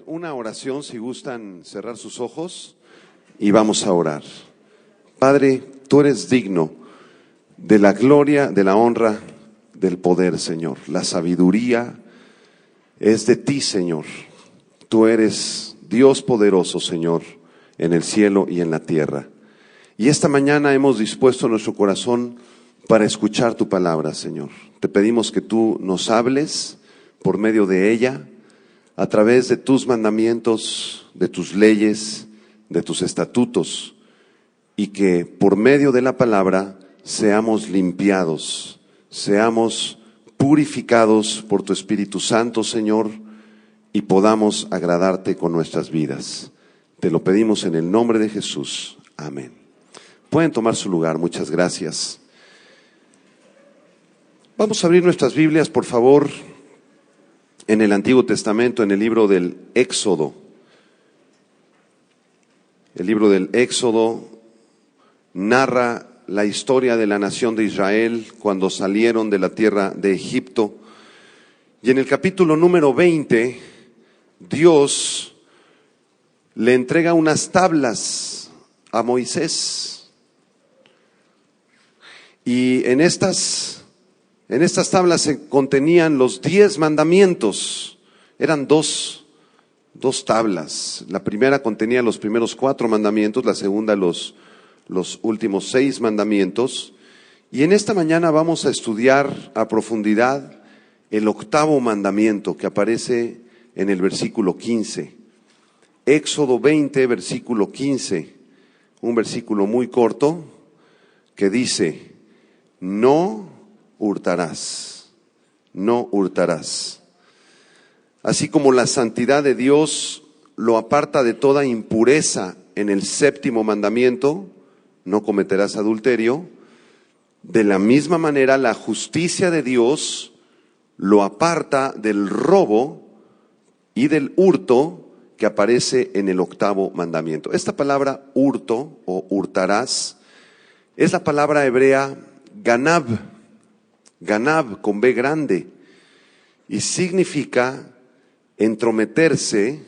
una oración, si gustan cerrar sus ojos, y vamos a orar. Padre, tú eres digno de la gloria, de la honra, del poder, Señor. La sabiduría es de ti, Señor. Tú eres Dios poderoso, Señor, en el cielo y en la tierra. Y esta mañana hemos dispuesto nuestro corazón para escuchar tu palabra, Señor. Te pedimos que tú nos hables por medio de ella, a través de tus mandamientos, de tus leyes, de tus estatutos, y que por medio de la palabra seamos limpiados, seamos purificados por tu Espíritu Santo, Señor, y podamos agradarte con nuestras vidas. Te lo pedimos en el nombre de Jesús. Amén. Pueden tomar su lugar, muchas gracias. Vamos a abrir nuestras Biblias, por favor, en el Antiguo Testamento, en el libro del Éxodo. El libro del Éxodo narra la historia de la nación de Israel cuando salieron de la tierra de Egipto. Y en el capítulo número 20, Dios le entrega unas tablas a Moisés. Y en estas tablas se contenían los 10 mandamientos. Eran dos tablas. La primera contenía los primeros 4 mandamientos, la segunda los últimos 6 mandamientos. Y en esta mañana vamos a estudiar a profundidad el 8º mandamiento que aparece en el versículo 15. Éxodo 20, versículo 15. Un versículo muy corto que dice: no hurtarás, no hurtarás. Así como la santidad de Dios lo aparta de toda impureza en el 7º mandamiento, no cometerás adulterio, de la misma manera la justicia de Dios lo aparta del robo y del hurto que aparece en el 8º mandamiento. Esta palabra hurto o hurtarás es la palabra hebrea ganab, ganab con B grande, y significa entrometerse,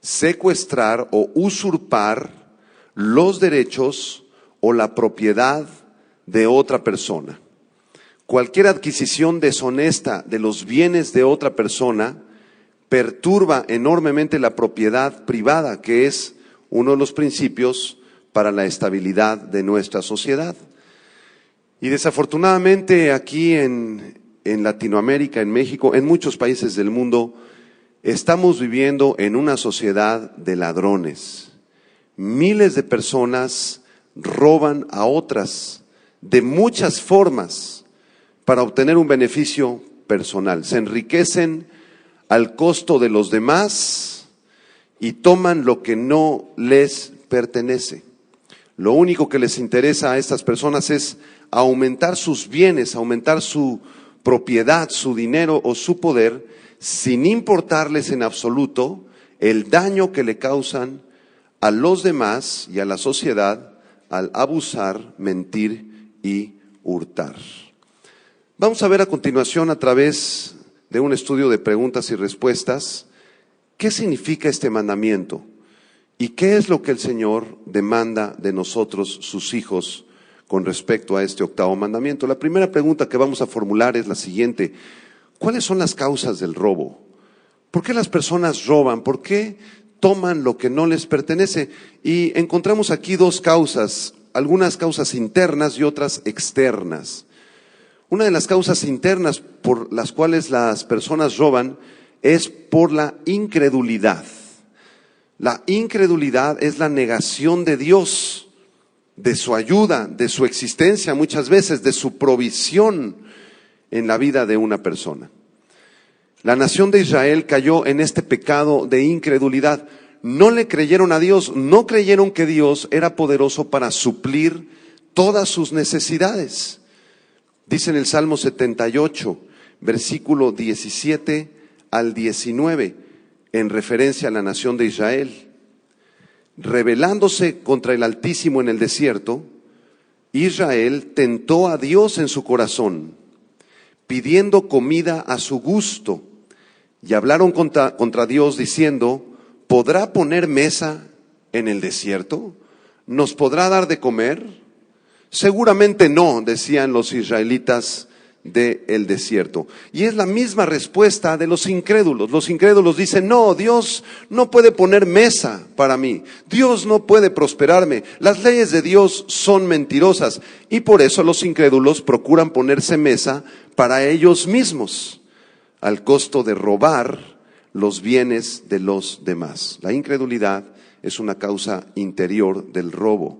secuestrar o usurpar los derechos o la propiedad de otra persona. Cualquier adquisición deshonesta de los bienes de otra persona perturba enormemente la propiedad privada, que es uno de los principios para la estabilidad de nuestra sociedad. Y desafortunadamente aquí en Latinoamérica, en México, en muchos países del mundo, estamos viviendo en una sociedad de ladrones. Miles de personas roban a otras de muchas formas para obtener un beneficio personal. Se enriquecen al costo de los demás y toman lo que no les pertenece. Lo único que les interesa a estas personas es aumentar sus bienes, aumentar su propiedad, su dinero o su poder, sin importarles en absoluto el daño que le causan a los demás y a la sociedad al abusar, mentir y hurtar. Vamos a ver a continuación, a través de un estudio de preguntas y respuestas, qué significa este mandamiento y qué es lo que el Señor demanda de nosotros, sus hijos, con respecto a este 8º mandamiento. La primera pregunta que vamos a formular es la siguiente: ¿cuáles son las causas del robo? ¿Por qué las personas roban? ¿Por qué toman lo que no les pertenece? Y encontramos aquí 2 causas, algunas causas internas y otras externas. Una de las causas internas por las cuales las personas roban es por la incredulidad. La incredulidad es la negación de Dios, de su ayuda, de su existencia, muchas veces de su provisión en la vida de una persona. La nación de Israel cayó en este pecado de incredulidad. No le creyeron a Dios, no creyeron que Dios era poderoso para suplir todas sus necesidades. Dice en el Salmo 78, versículo 17 al 19, en referencia a la nación de Israel: rebelándose contra el Altísimo en el desierto, Israel tentó a Dios en su corazón, pidiendo comida a su gusto, y hablaron contra Dios diciendo: ¿podrá poner mesa en el desierto? ¿Nos podrá dar de comer? Seguramente no, decían los israelitas del desierto. Y es la misma respuesta de los incrédulos. Los incrédulos dicen, no, Dios no puede poner mesa para mí. Dios no puede prosperarme. Las leyes de Dios son mentirosas. Y por eso los incrédulos procuran ponerse mesa para ellos mismos, al costo de robar los bienes de los demás. La incredulidad es una causa interior del robo.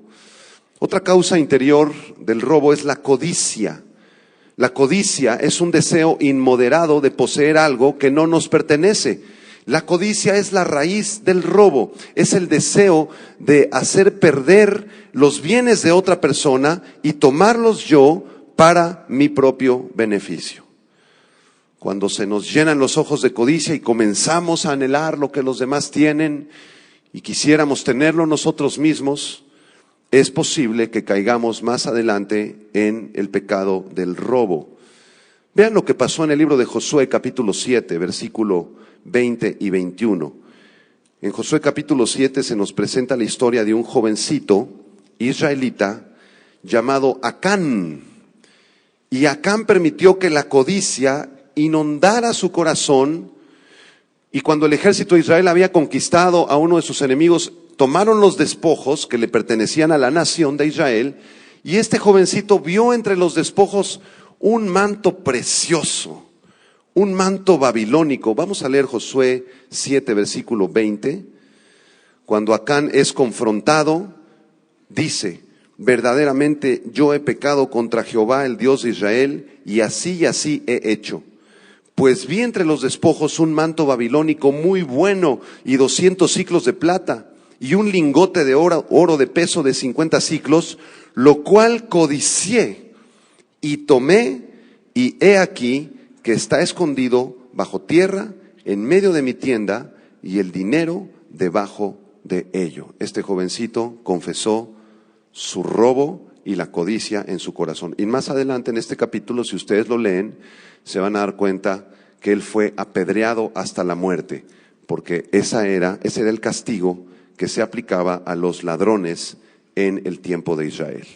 Otra causa interior del robo es la codicia. La codicia es un deseo inmoderado de poseer algo que no nos pertenece. La codicia es la raíz del robo, es el deseo de hacer perder los bienes de otra persona y tomarlos yo para mi propio beneficio. Cuando se nos llenan los ojos de codicia y comenzamos a anhelar lo que los demás tienen y quisiéramos tenerlo nosotros mismos, es posible que caigamos más adelante en el pecado del robo. Vean lo que pasó en el libro de Josué capítulo 7, versículo 20 y 21. En Josué capítulo 7 se nos presenta la historia de un jovencito israelita llamado Acán. Y Acán permitió que la codicia inundara su corazón, y cuando el ejército de Israel había conquistado a uno de sus enemigos, tomaron los despojos que le pertenecían a la nación de Israel, y este jovencito vio entre los despojos un manto precioso, un manto babilónico. Vamos a leer Josué 7, versículo 20. Cuando Acán es confrontado, dice, verdaderamente yo he pecado contra Jehová, el Dios de Israel, y así he hecho. Pues vi entre los despojos un manto babilónico muy bueno y 200 siclos de plata y un lingote de oro de peso de 50 siclos, lo cual codicié y tomé, y he aquí que está escondido bajo tierra en medio de mi tienda y el dinero debajo de ello. Este jovencito confesó su robo y la codicia en su corazón. Y más adelante en este capítulo, si ustedes lo leen, se van a dar cuenta que él fue apedreado hasta la muerte, porque ese era el castigo que se aplicaba a los ladrones en el tiempo de Israel.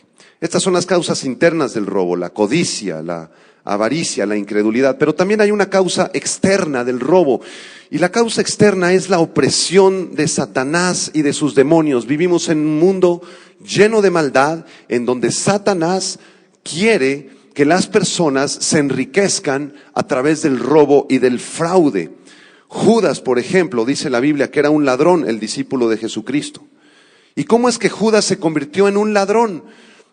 Estas son las causas internas del robo, la codicia, la avaricia, la incredulidad, pero también hay una causa externa del robo, y la causa externa es la opresión de Satanás y de sus demonios. Vivimos en un mundo lleno de maldad, en donde Satanás quiere que las personas se enriquezcan a través del robo y del fraude. Judas, por ejemplo, dice la Biblia que era un ladrón, el discípulo de Jesucristo. ¿Y cómo es que Judas se convirtió en un ladrón?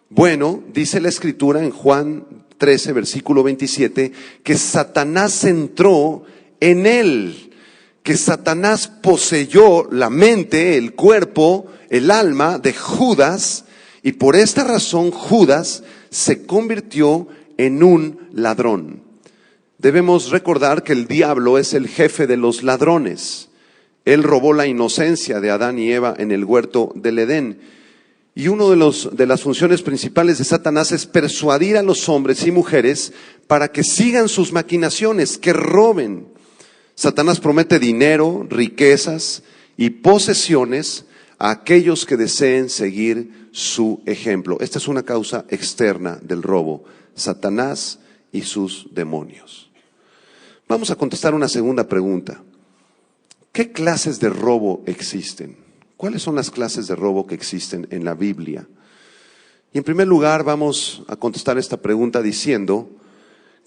Bueno, dice la Escritura en Juan 13, versículo 27, que Satanás entró en él, que Satanás poseyó la mente, el cuerpo, el alma de Judas, y por esta razón Judas se convirtió en un ladrón. Debemos recordar que el diablo es el jefe de los ladrones. Él robó la inocencia de Adán y Eva en el huerto del Edén. Y una de las funciones principales de Satanás es persuadir a los hombres y mujeres para que sigan sus maquinaciones, que roben. Satanás promete dinero, riquezas y posesiones a aquellos que deseen seguir su ejemplo. Esta es una causa externa del robo, Satanás y sus demonios. Vamos a contestar una segunda pregunta. ¿Qué clases de robo existen? ¿Cuáles son las clases de robo que existen en la Biblia? Y en primer lugar vamos a contestar esta pregunta diciendo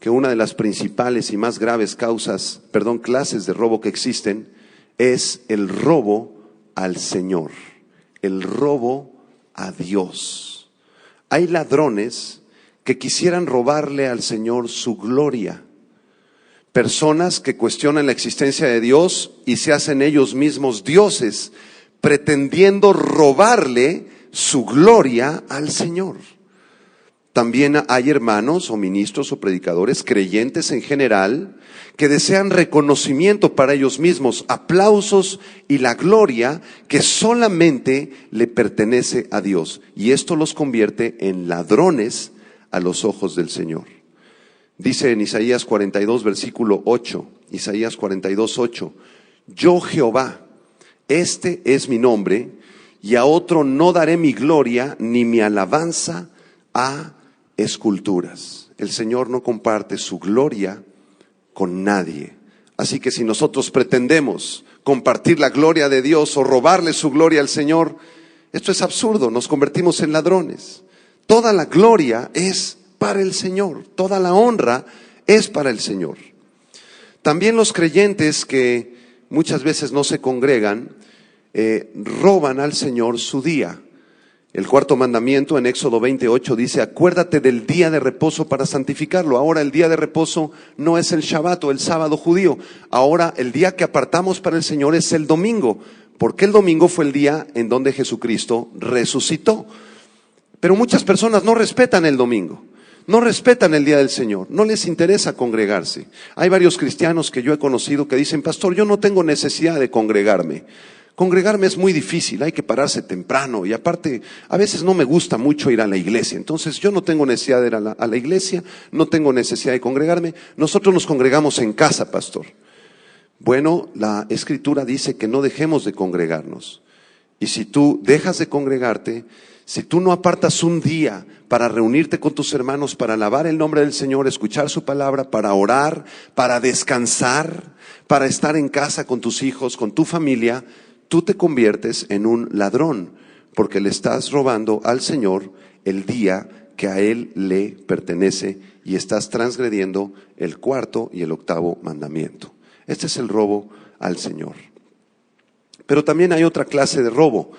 que una de las principales y más graves clases de robo que existen es el robo al Señor, el robo a Dios. Hay ladrones que quisieran robarle al Señor su gloria. Personas que cuestionan la existencia de Dios y se hacen ellos mismos dioses, pretendiendo robarle su gloria al Señor. También hay hermanos o ministros o predicadores, creyentes en general, que desean reconocimiento para ellos mismos, aplausos y la gloria que solamente le pertenece a Dios. Y esto los convierte en ladrones a los ojos del Señor. Dice en Isaías 42, versículo 8, Isaías 42, 8, yo Jehová, Este es mi nombre, y a otro no daré mi gloria ni mi alabanza a esculturas. El Señor no comparte su gloria con nadie. Así que si nosotros pretendemos compartir la gloria de Dios o robarle su gloria al Señor, esto es absurdo, nos convertimos en ladrones. Toda la gloria es para el Señor, toda la honra es para el Señor. También los creyentes que muchas veces no se congregan, roban al Señor su día. El cuarto mandamiento en Éxodo 28 dice: acuérdate del día de reposo para santificarlo. Ahora el día de reposo no es el Shabbat o el sábado judío. Ahora el día que apartamos para el Señor es el domingo, porque el domingo fue el día en donde Jesucristo resucitó. Pero muchas personas no respetan el domingo, no respetan el día del Señor, no les interesa congregarse. Hay varios cristianos que yo he conocido que dicen: pastor, yo no tengo necesidad de congregarme. Congregarme es muy difícil, hay que pararse temprano y aparte a veces no me gusta mucho ir a la iglesia. Entonces yo no tengo necesidad de ir a la iglesia, no tengo necesidad de congregarme. Nosotros nos congregamos en casa, pastor. Bueno, la Escritura dice que no dejemos de congregarnos. Y si tú dejas de congregarte, si tú no apartas un día para reunirte con tus hermanos, para alabar el nombre del Señor, escuchar su palabra, para orar, para descansar, para estar en casa con tus hijos, con tu familia, tú te conviertes en un ladrón, porque le estás robando al Señor el día que a Él le pertenece y estás transgrediendo el cuarto y el octavo mandamiento. Este es el robo al Señor. Pero también hay otra clase de robo,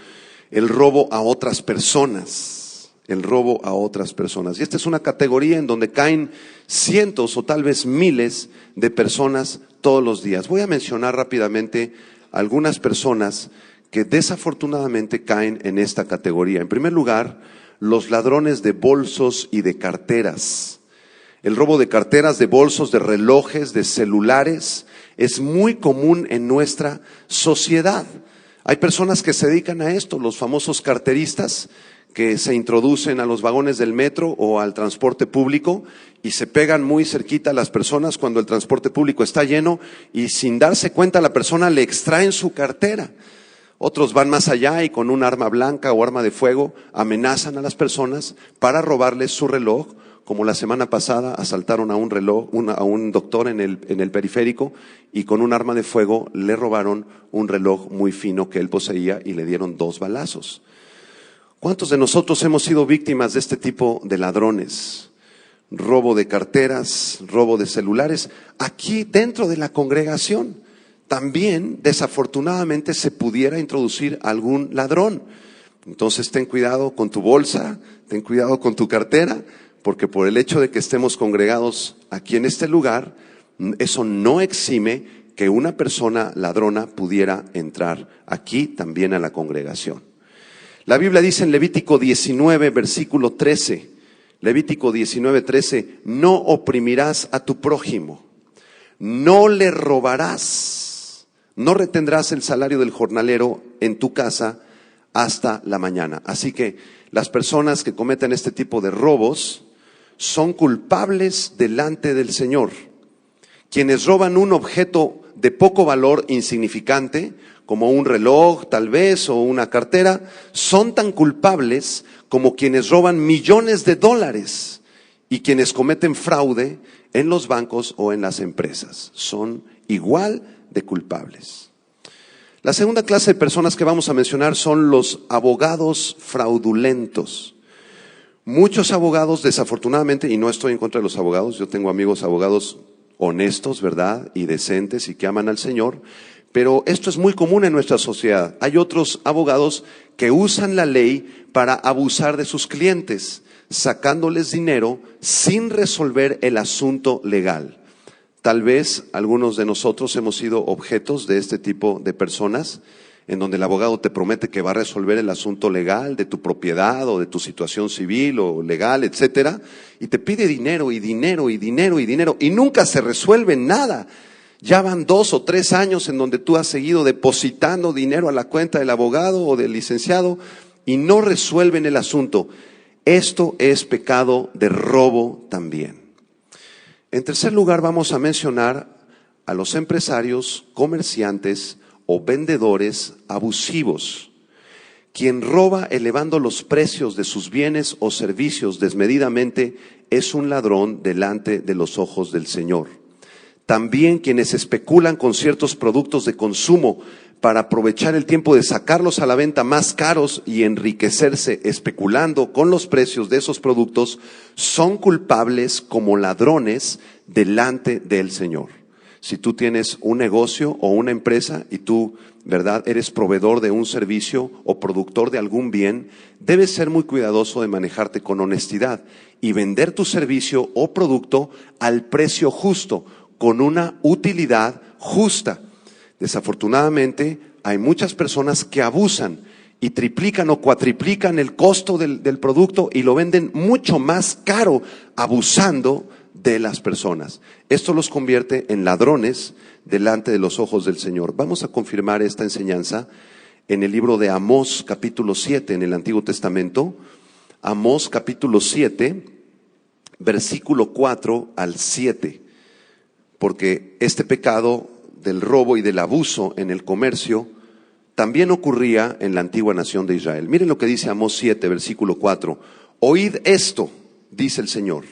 el robo a otras personas, el robo a otras personas. Y esta es una categoría en donde caen cientos o tal vez miles de personas todos los días. Voy a mencionar rápidamente algunas personas que desafortunadamente caen en esta categoría. En primer lugar, los ladrones de bolsos y de carteras. El robo de carteras, de bolsos, de relojes, de celulares es muy común en nuestra sociedad. Hay personas que se dedican a esto, los famosos carteristas, que se introducen a los vagones del metro o al transporte público y se pegan muy cerquita a las personas cuando el transporte público está lleno y sin darse cuenta la persona le extraen su cartera. Otros van más allá y con un arma blanca o arma de fuego amenazan a las personas para robarles su reloj, como la semana pasada asaltaron a un doctor en el periférico y con un arma de fuego le robaron un reloj muy fino que él poseía y le dieron 2 balazos. ¿Cuántos de nosotros hemos sido víctimas de este tipo de ladrones? Robo de carteras, robo de celulares. Aquí dentro de la congregación también desafortunadamente se pudiera introducir algún ladrón. Entonces ten cuidado con tu bolsa, ten cuidado con tu cartera, porque por el hecho de que estemos congregados aquí en este lugar, eso no exime que una persona ladrona pudiera entrar aquí también a la congregación. La Biblia dice en Levítico 19, versículo 13, Levítico 19, 13, no oprimirás a tu prójimo, no le robarás, no retendrás el salario del jornalero en tu casa hasta la mañana. Así que las personas que cometen este tipo de robos son culpables delante del Señor. Quienes roban un objeto de poco valor, insignificante, como un reloj tal vez o una cartera, son tan culpables como quienes roban millones de dólares y quienes cometen fraude en los bancos o en las empresas. Son igual de culpables. La segunda clase de personas que vamos a mencionar son los abogados fraudulentos. Muchos abogados, desafortunadamente, y no estoy en contra de los abogados, yo tengo amigos abogados honestos, ¿verdad? Y decentes y que aman al Señor, pero esto es muy común en nuestra sociedad. Hay otros abogados que usan la ley para abusar de sus clientes, sacándoles dinero sin resolver el asunto legal. Tal vez algunos de nosotros hemos sido objetos de este tipo de personas, en donde el abogado te promete que va a resolver el asunto legal de tu propiedad o de tu situación civil o legal, etcétera, y te pide dinero y dinero y dinero y dinero y nunca se resuelve nada. Ya van 2 o 3 años en donde tú has seguido depositando dinero a la cuenta del abogado o del licenciado y no resuelven el asunto. Esto es pecado de robo también. En tercer lugar, vamos a mencionar a los empresarios, comerciantes o vendedores abusivos. Quien roba elevando los precios de sus bienes o servicios desmedidamente es un ladrón delante de los ojos del Señor. También quienes especulan con ciertos productos de consumo para aprovechar el tiempo de sacarlos a la venta más caros y enriquecerse especulando con los precios de esos productos son culpables como ladrones delante del Señor. Si tú tienes un negocio o una empresa y tú, ¿verdad?, eres proveedor de un servicio o productor de algún bien, debes ser muy cuidadoso de manejarte con honestidad y vender tu servicio o producto al precio justo, con una utilidad justa. Desafortunadamente, hay muchas personas que abusan y triplican o cuatriplican el costo del producto y lo venden mucho más caro, abusando de las personas. Esto los convierte en ladrones delante de los ojos del Señor. Vamos a confirmar esta enseñanza en el libro de Amós, capítulo 7, en el Antiguo Testamento. Amós, capítulo 7, versículo 4 al 7. Porque este pecado del robo y del abuso en el comercio también ocurría en la antigua nación de Israel. Miren lo que dice Amós 7, versículo 4. Oíd esto, dice el Señor.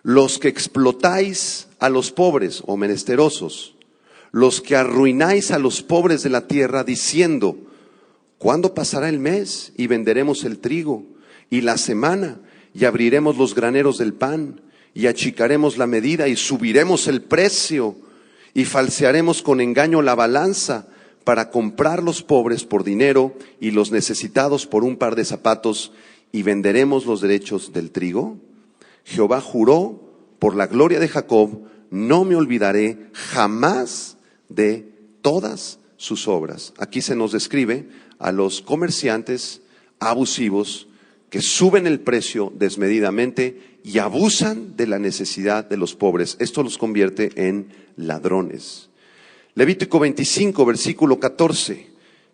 Los que explotáis a los pobres o menesterosos, los que arruináis a los pobres de la tierra, diciendo, ¿cuándo pasará el mes y venderemos el trigo? Y la semana, y abriremos los graneros del pan, y achicaremos la medida, y subiremos el precio, y falsearemos con engaño la balanza, para comprar los pobres por dinero, y los necesitados por un par de zapatos, y venderemos los derechos del trigo. Jehová juró por la gloria de Jacob, no me olvidaré jamás de todas sus obras. Aquí se nos describe a los comerciantes abusivos que suben el precio desmedidamente y abusan de la necesidad de los pobres. Esto los convierte en ladrones. Levítico 25, versículo 14.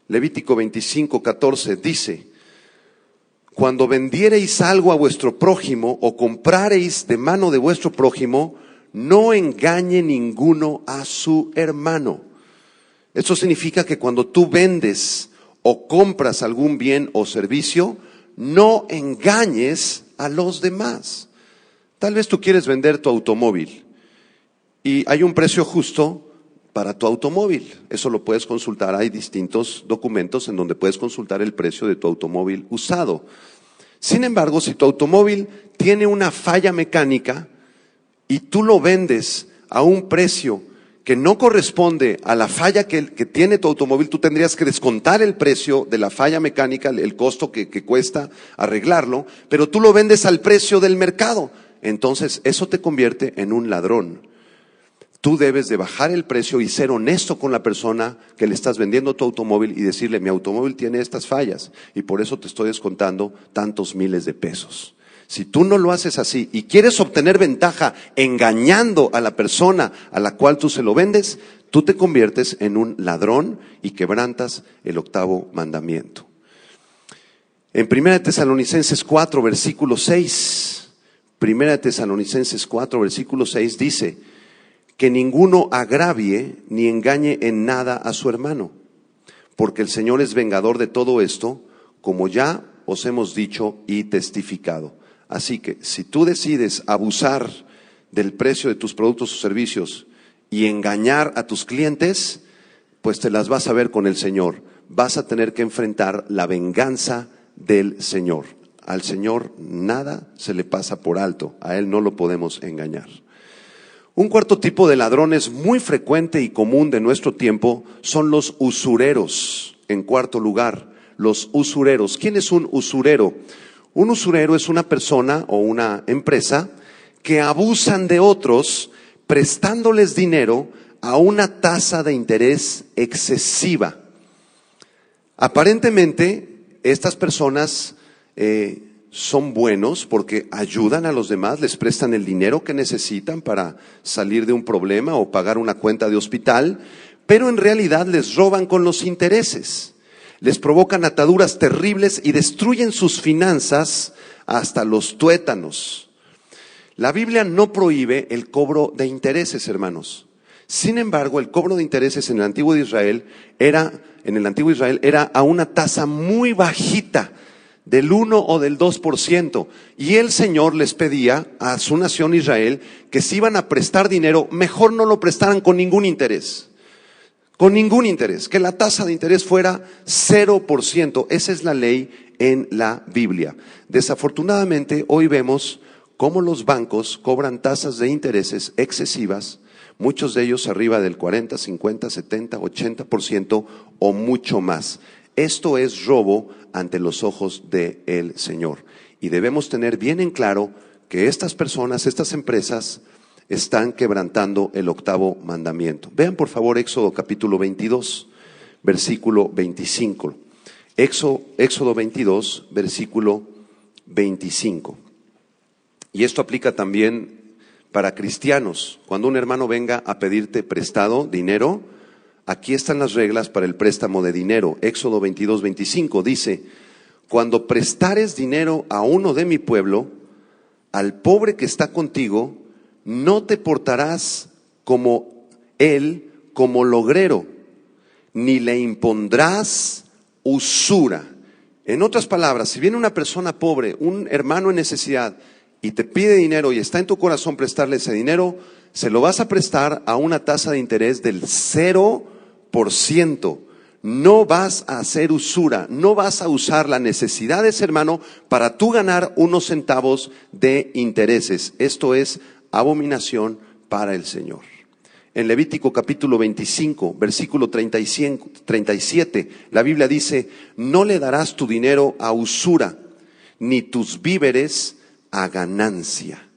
Levítico 25, 14 dice: cuando vendiereis algo a vuestro prójimo o comprareis de mano de vuestro prójimo, no engañe ninguno a su hermano. Esto significa que cuando tú vendes o compras algún bien o servicio, no engañes a los demás. Tal vez tú quieres vender tu automóvil y hay un precio justo para tu automóvil. Eso lo puedes consultar. Hay distintos documentos en donde puedes consultar el precio de tu automóvil usado. Sin embargo, si tu automóvil tiene una falla mecánica y tú lo vendes a un precio que no corresponde a la falla que tiene tu automóvil, tú tendrías que descontar el precio de la falla mecánica, el costo que cuesta arreglarlo, pero tú lo vendes al precio del mercado. Entonces, eso te convierte en un ladrón. Tú debes de bajar el precio y ser honesto con la persona que le estás vendiendo tu automóvil y decirle, mi automóvil tiene estas fallas y por eso te estoy descontando tantos miles de pesos. Si tú no lo haces así y quieres obtener ventaja engañando a la persona a la cual tú se lo vendes, tú te conviertes en un ladrón y quebrantas el 8º mandamiento. En 1 Tesalonicenses 4, versículo 6, 1 Tesalonicenses 4, versículo 6 dice: que ninguno agravie ni engañe en nada a su hermano, porque el Señor es vengador de todo esto, como ya os hemos dicho y testificado. Así que si tú decides abusar del precio de tus productos o servicios y engañar a tus clientes, pues te las vas a ver con el Señor. Vas a tener que enfrentar la venganza del Señor. Al Señor nada se le pasa por alto, a Él no lo podemos engañar. Un cuarto tipo de ladrones muy frecuente y común de nuestro tiempo son los usureros. En cuarto lugar, los usureros. ¿Quién es un usurero? Un usurero es una persona o una empresa que abusan de otros prestándoles dinero a una tasa de interés excesiva. Aparentemente, estas personas son buenos porque ayudan a los demás, les prestan el dinero que necesitan para salir de un problema o pagar una cuenta de hospital, pero en realidad les roban con los intereses, les provocan ataduras terribles y destruyen sus finanzas hasta los tuétanos. La Biblia no prohíbe el cobro de intereses, hermanos. Sin embargo, el cobro de intereses en el antiguo Israel era a una tasa muy bajita, del 1 o del 2%. Y el Señor les pedía a su nación Israel que si iban a prestar dinero, mejor no lo prestaran con ningún interés. Con ningún interés, que la tasa de interés fuera 0%. Esa es la ley en la Biblia. Desafortunadamente, hoy vemos cómo los bancos cobran tasas de intereses excesivas, muchos de ellos arriba del 40, 50, 70, 80% o mucho más. Esto es robo ante los ojos del Señor. Y debemos tener bien en claro que estas personas, estas empresas, están quebrantando el octavo mandamiento. Vean por favor Éxodo capítulo 22, versículo 25. Éxodo 22, versículo 25. Y esto aplica también para cristianos. Cuando un hermano venga a pedirte prestado dinero, aquí están las reglas para el préstamo de dinero. Éxodo 22, 25 dice: cuando prestares dinero a uno de mi pueblo, al pobre que está contigo, no te portarás como él, como logrero, ni le impondrás usura. En otras palabras, si viene una persona pobre, un hermano en necesidad, y te pide dinero y está en tu corazón prestarle ese dinero, se lo vas a prestar a una tasa de interés del 0%. No vas a hacer usura, no vas a usar la necesidad de ese hermano para tú ganar unos centavos de intereses. Esto es abominación para el Señor. En Levítico capítulo 25, versículo 37, la Biblia dice: no le darás tu dinero a usura, ni tus víveres a ganancia.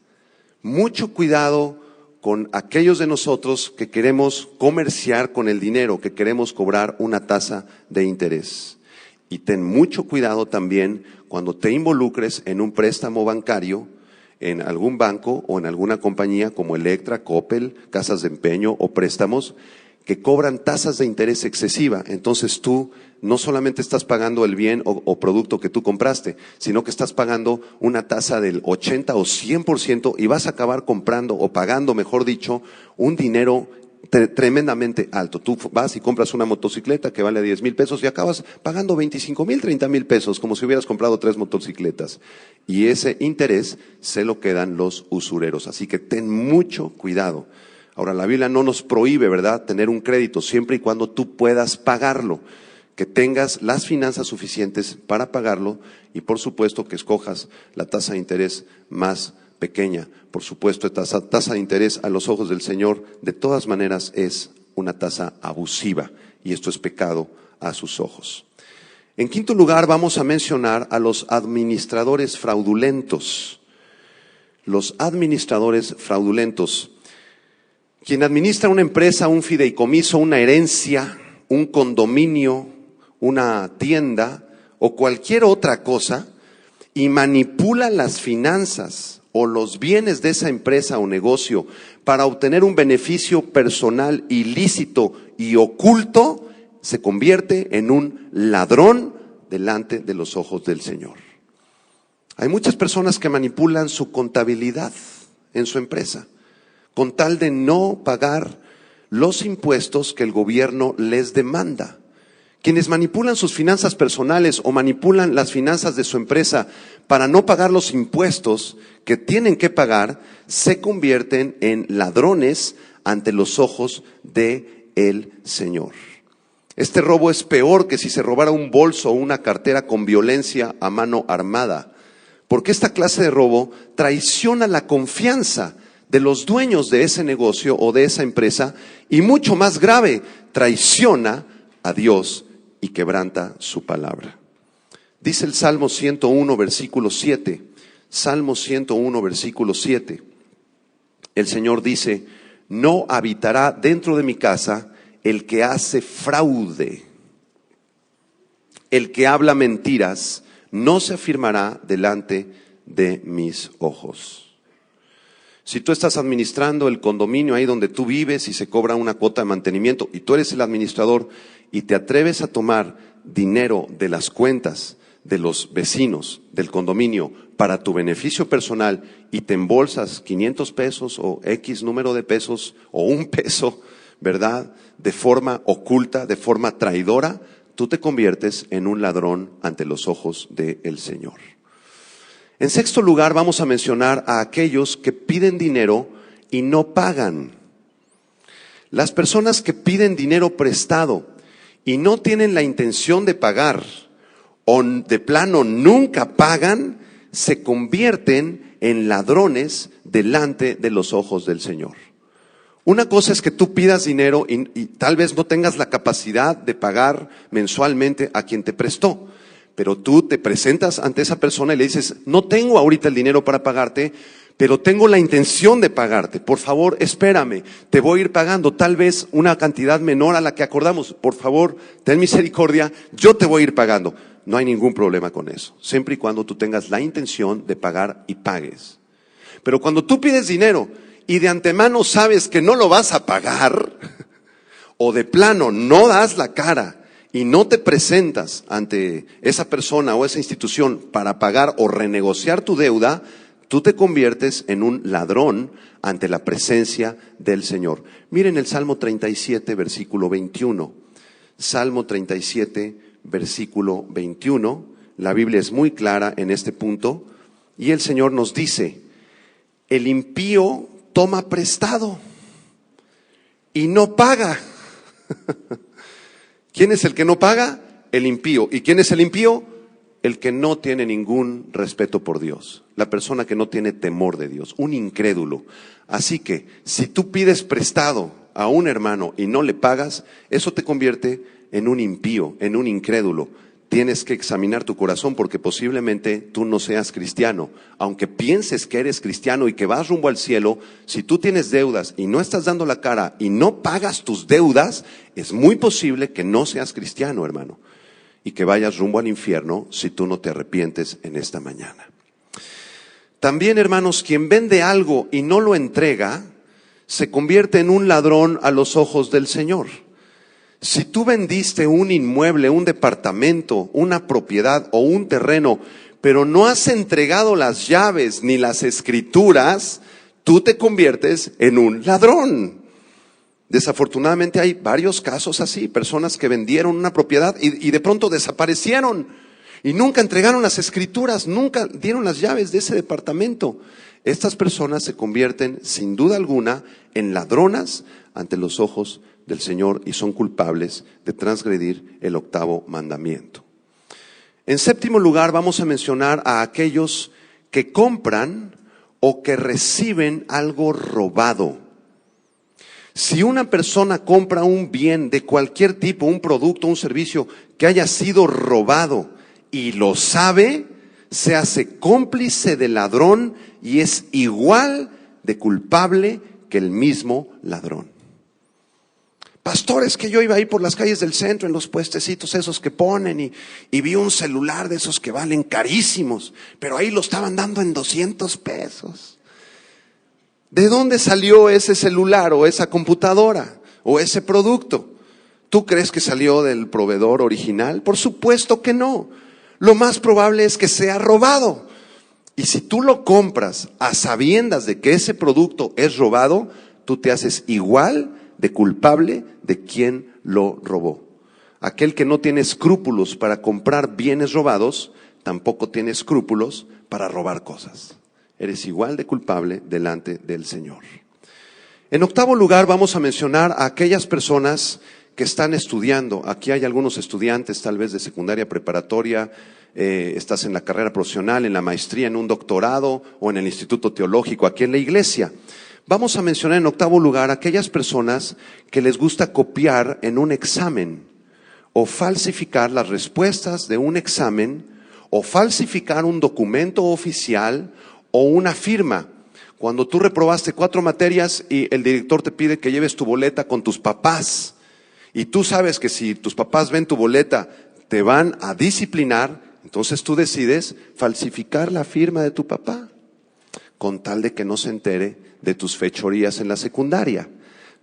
Mucho cuidado con aquellos de nosotros que queremos comerciar con el dinero, que queremos cobrar una tasa de interés. Y ten mucho cuidado también cuando te involucres en un préstamo bancario, en algún banco o en alguna compañía como Electra, Coppel, casas de empeño o préstamos, que cobran tasas de interés excesiva. Entonces tú no solamente estás pagando el bien o producto que tú compraste, sino que estás pagando una tasa del 80 o 100% y vas a acabar comprando o pagando, mejor dicho, un dinero tremendamente alto. Tú vas y compras una motocicleta que vale 10,000 pesos y acabas pagando 25,000, 30,000 pesos, como si hubieras comprado 3 motocicletas. Y ese interés se lo quedan los usureros. Así que ten mucho cuidado. Ahora, la Biblia no nos prohíbe, ¿verdad?, tener un crédito siempre y cuando tú puedas pagarlo, que tengas las finanzas suficientes para pagarlo y por supuesto que escojas la tasa de interés más pequeña. Por supuesto, esta tasa de interés a los ojos del Señor de todas maneras es una tasa abusiva y esto es pecado a sus ojos. En quinto lugar vamos a mencionar a los administradores fraudulentos. Los administradores fraudulentos. Quien administra una empresa, un fideicomiso, una herencia, un condominio, una tienda o cualquier otra cosa y manipula las finanzas o los bienes de esa empresa o negocio para obtener un beneficio personal ilícito y oculto, se convierte en un ladrón delante de los ojos del Señor. Hay muchas personas que manipulan su contabilidad en su empresa con tal de no pagar los impuestos que el gobierno les demanda. Quienes manipulan sus finanzas personales o manipulan las finanzas de su empresa para no pagar los impuestos que tienen que pagar, se convierten en ladrones ante los ojos del Señor. Este robo es peor que si se robara un bolso o una cartera con violencia a mano armada, porque esta clase de robo traiciona la confianza de los dueños de ese negocio o de esa empresa y mucho más grave, traiciona a Dios y quebranta su palabra. Dice el Salmo 101, versículo 7. Salmo 101, versículo 7. El Señor dice: no habitará dentro de mi casa el que hace fraude. El que habla mentiras no se afirmará delante de mis ojos. Si tú estás administrando el condominio ahí donde tú vives y se cobra una cuota de mantenimiento y tú eres el administrador y te atreves a tomar dinero de las cuentas de los vecinos del condominio para tu beneficio personal y te embolsas 500 pesos o X número de pesos o $1, ¿verdad? De forma oculta, de forma traidora, tú te conviertes en un ladrón ante los ojos del Señor. En sexto lugar, vamos a mencionar a aquellos que piden dinero y no pagan. Las personas que piden dinero prestado y no tienen la intención de pagar, o de plano nunca pagan, se convierten en ladrones delante de los ojos del Señor. Una cosa es que tú pidas dinero y tal vez no tengas la capacidad de pagar mensualmente a quien te prestó, pero tú te presentas ante esa persona y le dices, no tengo ahorita el dinero para pagarte, pero tengo la intención de pagarte. Por favor, espérame, te voy a ir pagando tal vez una cantidad menor a la que acordamos. Por favor, ten misericordia, yo te voy a ir pagando. No hay ningún problema con eso, siempre y cuando tú tengas la intención de pagar y pagues. Pero cuando tú pides dinero y de antemano sabes que no lo vas a pagar, o de plano no das la cara y no te presentas ante esa persona o esa institución para pagar o renegociar tu deuda, tú te conviertes en un ladrón ante la presencia del Señor. Miren el Salmo 37, versículo 21. Salmo 37, versículo 21. La Biblia es muy clara en este punto. Y el Señor nos dice, el impío toma prestado y no paga. ¿Quién es el que no paga? El impío. ¿Y quién es el impío? El que no tiene ningún respeto por Dios, la persona que no tiene temor de Dios, un incrédulo. Así que si tú pides prestado a un hermano y no le pagas, eso te convierte en un impío, en un incrédulo. Tienes que examinar tu corazón porque posiblemente tú no seas cristiano. Aunque pienses que eres cristiano y que vas rumbo al cielo, si tú tienes deudas y no estás dando la cara y no pagas tus deudas, es muy posible que no seas cristiano, hermano, y que vayas rumbo al infierno si tú no te arrepientes en esta mañana. También, hermanos, quien vende algo y no lo entrega, se convierte en un ladrón a los ojos del Señor. Si tú vendiste un inmueble, un departamento, una propiedad o un terreno, pero no has entregado las llaves ni las escrituras, tú te conviertes en un ladrón. Desafortunadamente hay varios casos así, personas que vendieron una propiedad y de pronto desaparecieron y nunca entregaron las escrituras, nunca dieron las llaves de ese departamento. Estas personas se convierten sin duda alguna en ladronas ante los ojos del Señor y son culpables de transgredir el octavo mandamiento. En séptimo lugar, vamos a mencionar a aquellos que compran o que reciben algo robado. Si una persona compra un bien de cualquier tipo, un producto, un servicio que haya sido robado y lo sabe, se hace cómplice del ladrón y es igual de culpable que el mismo ladrón. Pastor, es que yo iba ahí por las calles del centro en los puestecitos esos que ponen y vi un celular de esos que valen carísimos, pero ahí lo estaban dando en 200 pesos. ¿De dónde salió ese celular o esa computadora o ese producto? ¿Tú crees que salió del proveedor original? Por supuesto que no. Lo más probable es que sea robado. Y si tú lo compras a sabiendas de que ese producto es robado, tú te haces igual de culpable de quien lo robó. Aquel que no tiene escrúpulos para comprar bienes robados, tampoco tiene escrúpulos para robar cosas. Eres igual de culpable delante del Señor. En octavo lugar, vamos a mencionar a aquellas personas que están estudiando. Aquí hay algunos estudiantes, tal vez de secundaria preparatoria, estás en la carrera profesional, en la maestría, en un doctorado o en el instituto teológico, aquí en la iglesia. Vamos a mencionar en octavo lugar a aquellas personas que les gusta copiar en un examen o falsificar las respuestas de un examen o falsificar un documento oficial o una firma. Cuando tú reprobaste 4 materias y el director te pide que lleves tu boleta con tus papás y tú sabes que si tus papás ven tu boleta te van a disciplinar, entonces tú decides falsificar la firma de tu papá con tal de que no se entere de tus fechorías en la secundaria.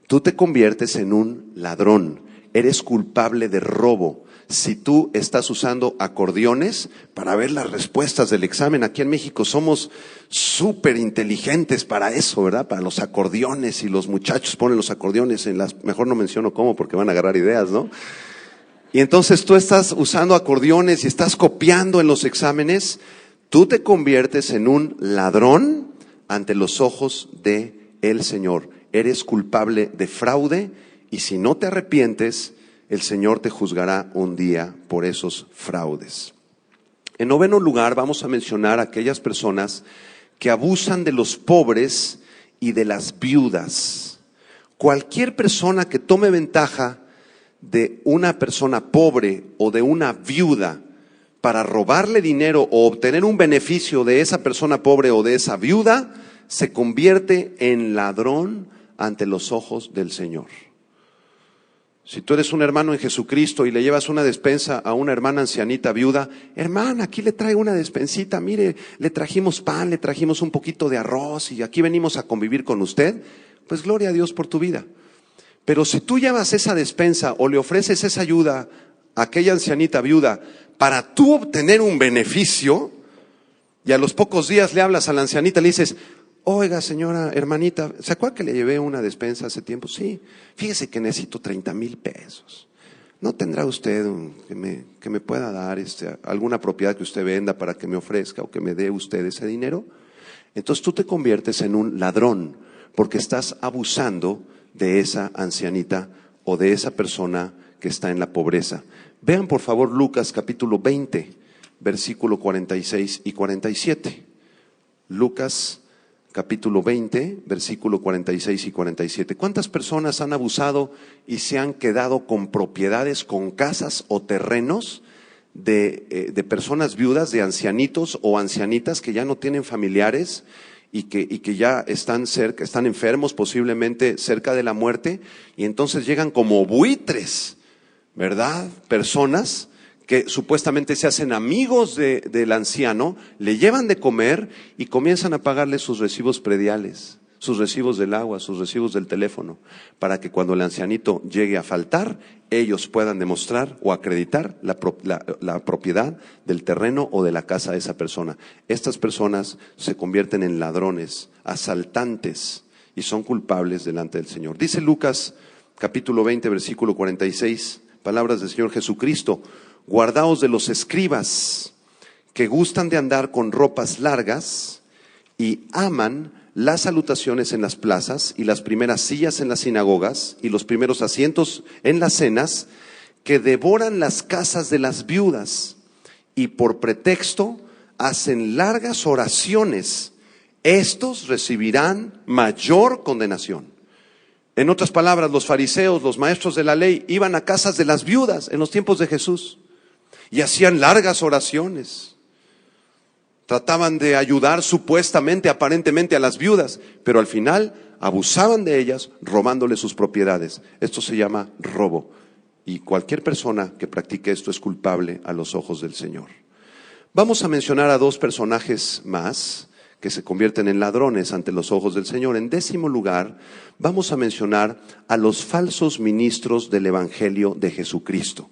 Tú te conviertes en un ladrón eres culpable de robo. Si tú estás usando acordeones para ver las respuestas del examen, aquí en México somos súper inteligentes para eso, ¿verdad? Para los acordeones, y los muchachos ponen los acordeones en las, mejor no menciono cómo porque van a agarrar ideas, ¿no? Y entonces tú estás usando acordeones y estás copiando en los exámenes, tú te conviertes en un ladrón ante los ojos de el Señor. Eres culpable de fraude, y si no te arrepientes, el Señor te juzgará un día por esos fraudes. En noveno lugar, vamos a mencionar a aquellas personas que abusan de los pobres y de las viudas. Cualquier persona que tome ventaja de una persona pobre o de una viuda para robarle dinero o obtener un beneficio de esa persona pobre o de esa viuda, se convierte en ladrón ante los ojos del Señor. Si tú eres un hermano en Jesucristo y le llevas una despensa a una hermana ancianita viuda, hermana, aquí le traigo una despensita, mire, le trajimos pan, le trajimos un poquito de arroz y aquí venimos a convivir con usted, pues gloria a Dios por tu vida. Pero si tú llevas esa despensa o le ofreces esa ayuda a aquella ancianita viuda para tú obtener un beneficio, y a los pocos días le hablas a la ancianita y le dices, oiga señora, hermanita, ¿se acuerda que le llevé una despensa hace tiempo? Sí, fíjese que necesito 30,000 pesos. ¿No tendrá usted que me pueda dar alguna propiedad que usted venda para que me ofrezca o que me dé usted ese dinero? Entonces tú te conviertes en un ladrón porque estás abusando de esa ancianita o de esa persona que está en la pobreza. Vean por favor Lucas capítulo 20, versículo 46 y 47. Lucas capítulo 20, versículo 46 y 47. ¿Cuántas personas han abusado y se han quedado con propiedades, con casas o terrenos de personas viudas, de ancianitos o ancianitas que ya no tienen familiares y que ya están cerca, están enfermos, posiblemente cerca de la muerte, y entonces llegan como buitres, ¿verdad? Personas que supuestamente se hacen amigos del anciano, le llevan de comer y comienzan a pagarle sus recibos prediales, sus recibos del agua, sus recibos del teléfono, para que cuando el ancianito llegue a faltar, ellos puedan demostrar o acreditar la propiedad del terreno o de la casa de esa persona. Estas personas se convierten en ladrones, asaltantes, y son culpables delante del Señor. Dice Lucas capítulo 20, versículo 46, palabras del Señor Jesucristo: guardaos de los escribas que gustan de andar con ropas largas y aman las salutaciones en las plazas y las primeras sillas en las sinagogas y los primeros asientos en las cenas, que devoran las casas de las viudas y por pretexto hacen largas oraciones. Estos recibirán mayor condenación. En otras palabras, los fariseos, los maestros de la ley, iban a casas de las viudas en los tiempos de Jesús y hacían largas oraciones. Trataban de ayudar supuestamente, aparentemente a las viudas, pero al final abusaban de ellas, robándoles sus propiedades. Esto se llama robo, y cualquier persona que practique esto es culpable a los ojos del Señor. Vamos a mencionar a dos personajes más que se convierten en ladrones ante los ojos del Señor. En 10º lugar, vamos a mencionar a los falsos ministros del Evangelio de Jesucristo.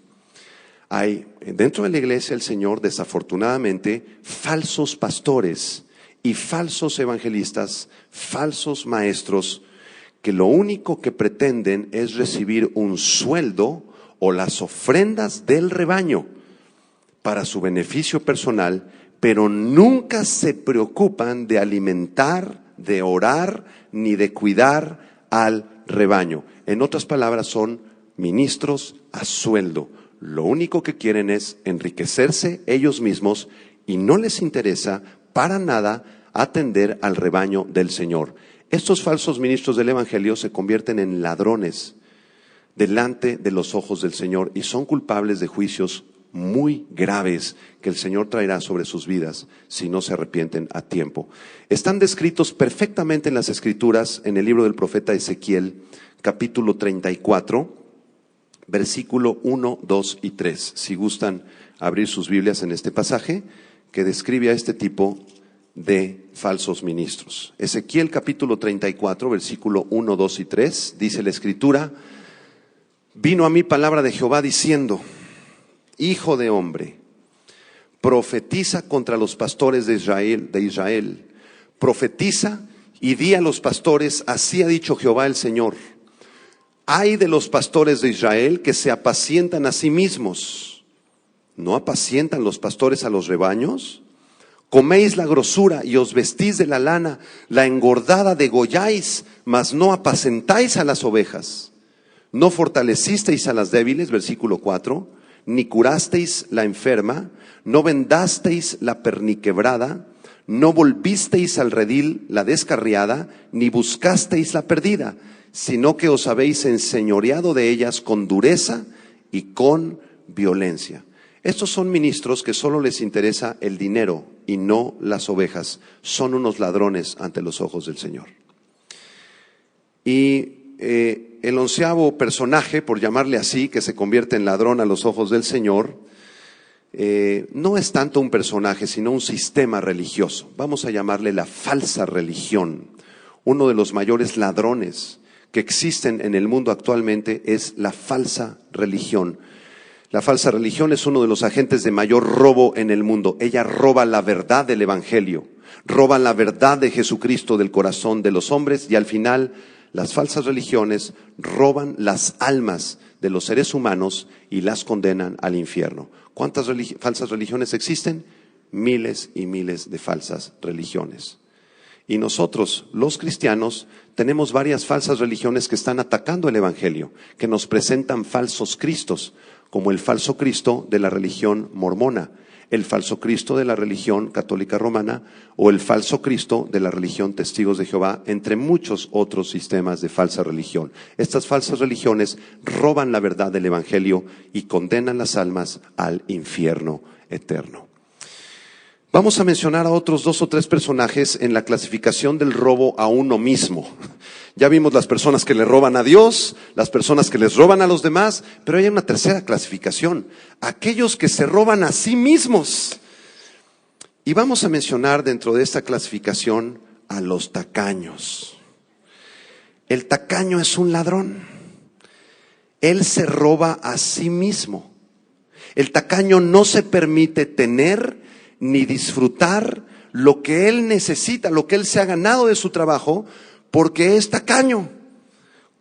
Hay dentro de la iglesia el Señor, desafortunadamente, falsos pastores y falsos evangelistas, falsos maestros, que lo único que pretenden es recibir un sueldo o las ofrendas del rebaño para su beneficio personal, pero nunca se preocupan de alimentar, de orar, ni de cuidar al rebaño. En otras palabras, son ministros a sueldo. Lo único que quieren es enriquecerse ellos mismos y no les interesa para nada atender al rebaño del Señor. Estos falsos ministros del Evangelio se convierten en ladrones delante de los ojos del Señor y son culpables de juicios muy graves que el Señor traerá sobre sus vidas si no se arrepienten a tiempo. Están descritos perfectamente en las Escrituras, en el libro del profeta Ezequiel, capítulo 34, versículo 1, 2 y 3. Si gustan abrir sus Biblias en este pasaje que describe a este tipo de falsos ministros. Ezequiel capítulo 34, versículo 1, 2 y 3, dice la Escritura: Vino a mí palabra de Jehová diciendo: Hijo de hombre, profetiza contra los pastores de Israel. Profetiza y di a los pastores: así ha dicho Jehová el Señor. Ay de los pastores de Israel que se apacientan a sí mismos. ¿No apacientan los pastores a los rebaños? Coméis la grosura y os vestís de la lana, la engordada degolláis, mas no apacentáis a las ovejas. No fortalecisteis a las débiles, versículo 4, ni curasteis la enferma, no vendasteis la perniquebrada, no volvisteis al redil la descarriada, ni buscasteis la perdida, sino que os habéis enseñoreado de ellas con dureza y con violencia. Estos son ministros que solo les interesa el dinero y no las ovejas. Son unos ladrones ante los ojos del Señor. Y el 11º personaje, por llamarle así, que se convierte en ladrón a los ojos del Señor, no es tanto un personaje, sino un sistema religioso. Vamos a llamarle la falsa religión. Uno de los mayores ladrones que existen en el mundo actualmente es la falsa religión. La falsa religión es uno de los agentes de mayor robo en el mundo. Ella roba la verdad del Evangelio, roba la verdad de Jesucristo del corazón de los hombres, y al final las falsas religiones roban las almas de los seres humanos y las condenan al infierno. ¿Cuántas falsas religiones existen? Miles y miles de falsas religiones. Y nosotros, los cristianos, tenemos varias falsas religiones que están atacando el Evangelio, que nos presentan falsos cristos, como el falso Cristo de la religión mormona, el falso Cristo de la religión católica romana o el falso Cristo de la religión Testigos de Jehová, entre muchos otros sistemas de falsa religión. Estas falsas religiones roban la verdad del Evangelio y condenan las almas al infierno eterno. Vamos a mencionar a otros 2 o 3 personajes en la clasificación del robo a uno mismo. Ya vimos las personas que le roban a Dios, las personas que les roban a los demás, pero hay una tercera clasificación: aquellos que se roban a sí mismos. Y vamos a mencionar dentro de esta clasificación a los tacaños. El tacaño es un ladrón. Él se roba a sí mismo. El tacaño no se permite tener ni disfrutar lo que él necesita, lo que él se ha ganado de su trabajo, porque es tacaño.